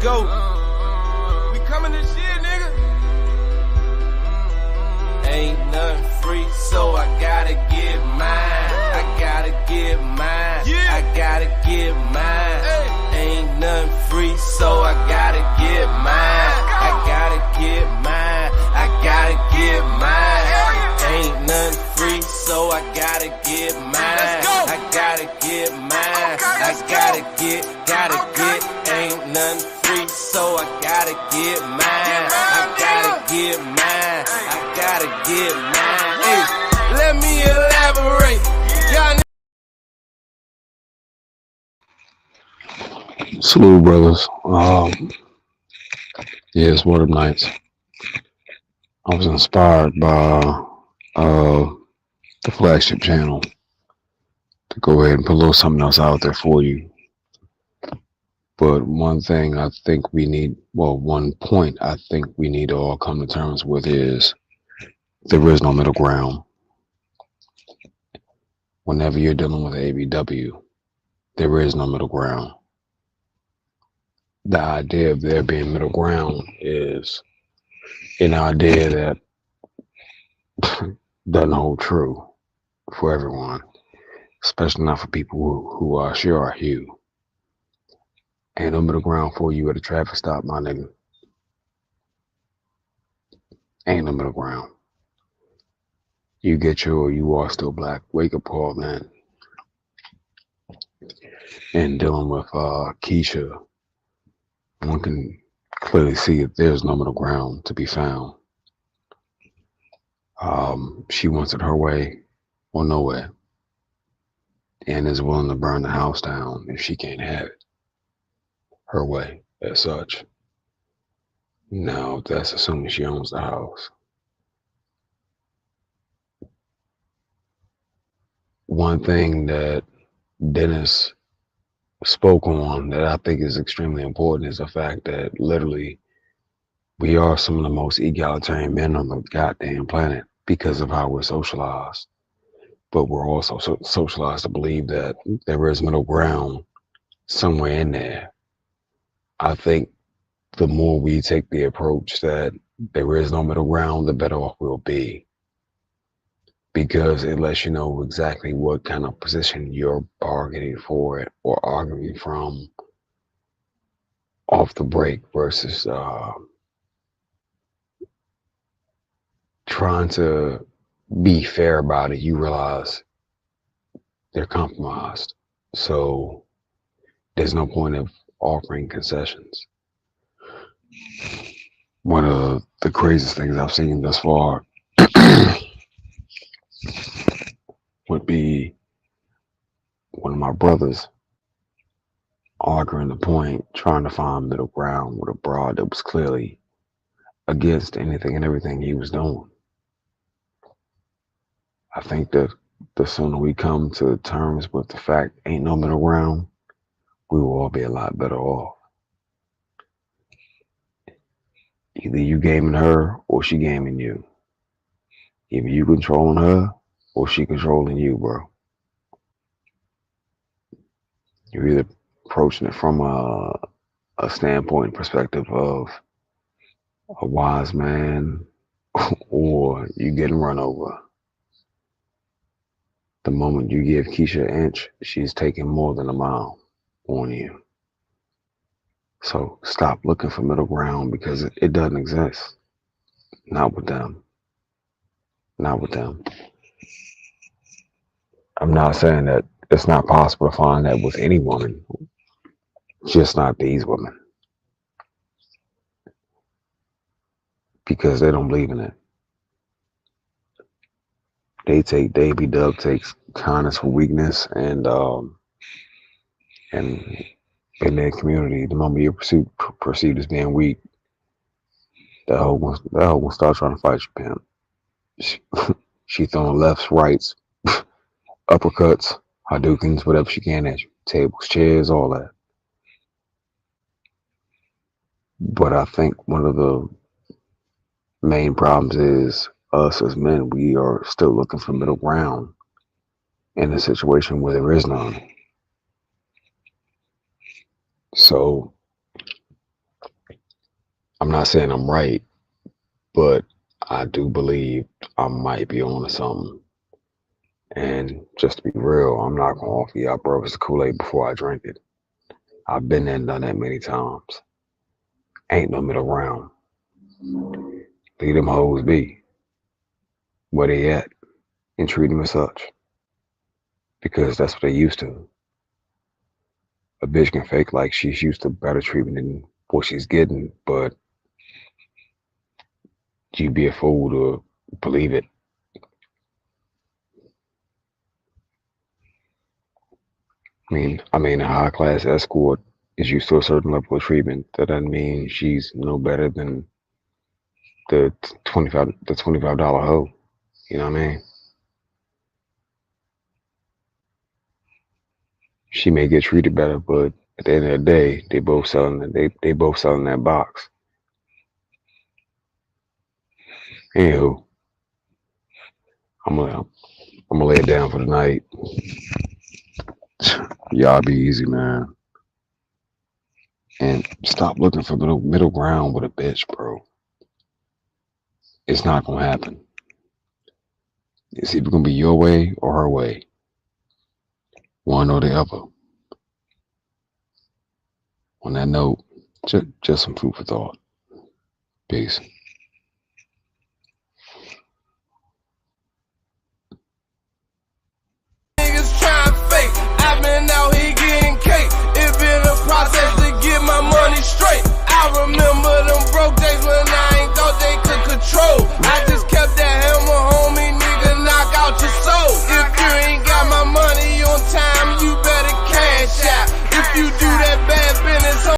go. We coming this year, nigga. Ain't nothing free, so I gotta get mine. I gotta get mine. I gotta get mine. Ain't nothing free, so I gotta get mine. I gotta get mine. I gotta get mine. Ain't nothing free, so I gotta get mine. I gotta get mine. I gotta get. Ain't nothing free, so I gotta get mine. I gotta get mine. I gotta get mine. Hey, let me elaborate. Y'all Salute, brothers. Yeah, it's one of them nights. I was inspired by the flagship channel to go ahead and put a little something else out there for you. But one thing I think we need, well, one point I think we need to all come to terms with is there is no middle ground. Whenever you're dealing with ABW, there is no middle ground. The idea of there being middle ground is an idea that doesn't hold true for everyone, especially not for people who share our hue. Ain't no middle ground for you at a traffic stop, my nigga. Ain't no middle ground. You get your you are still black wake up call, man. And dealing with Keisha, one can clearly see that there's no middle ground to be found. She wants it her way or nowhere, and is willing to burn the house down if she can't have it her way as such. Now, that's assuming she owns the house. One thing that Dennis spoke on that I think is extremely important is the fact that literally we are some of the most egalitarian men on the goddamn planet because of how we're socialized. But we're also socialized to believe that there is middle ground somewhere in there. I think the more we take the approach that there is no middle ground, the better off we'll be. Because it lets you know exactly what kind of position you're bargaining for it or arguing from off the break versus trying to be fair about it. You realize they're compromised. So there's no point of offering concessions. One of the craziest things I've seen thus far would be one of my brothers arguing the point, trying to find middle ground with a broad that was clearly against anything and everything he was doing. I think that the sooner we come to terms with the fact ain't no middle ground, we will all be a lot better off. Either you gaming her or she gaming you. Either you controlling her or she controlling you, bro. You're either approaching it from a standpoint perspective of a wise man or you getting run over. The moment you give Keisha an inch, she's taking more than a mile on you. So stop looking for middle ground because it doesn't exist. Not with them. Not with them. I'm not saying that it's not possible to find that with any woman, just not these women. Because they don't believe in it. Davy Dub takes kindness for weakness, and in their community, the moment you're perceived as being weak, that hoe will start trying to fight you, pimp. She throwing lefts, rights, uppercuts, Hadoukens, whatever she can at you, tables, chairs, all that. But I think one of the main problems is us as men, we are still looking for middle ground in a situation where there is none. So I'm not saying I'm right, but I do believe I might be on to something. And just to be real, I'm not gonna offer y'all brothers the Kool-Aid before I drink it. I've been there and done that many times. Ain't no middle ground. Leave them hoes be. Where they at? And treat them as such. Because that's what they used to. A bitch can fake like she's used to better treatment than what she's getting, but you'd be a fool to believe it. I mean, a high class escort is used to a certain level of treatment. That doesn't mean she's no better than the $25 hoe. You know what I mean? She may get treated better, but at the end of the day, they both selling that box. Anywho, I'm gonna lay it down for the night. Y'all be easy, man. And stop looking for middle ground with a bitch, bro. It's not gonna happen. It's either gonna be your way or her way. One or the other. On that note, just some food for thought. Peace. Niggas trying fake. I've been out here getting cake. It been a process to get my money straight. I remember them broke days when I ain't thought they could control. I just kept that hammer, homie, nigga, knock out your soul. If you ain't got my money on time, you better cash out. If you do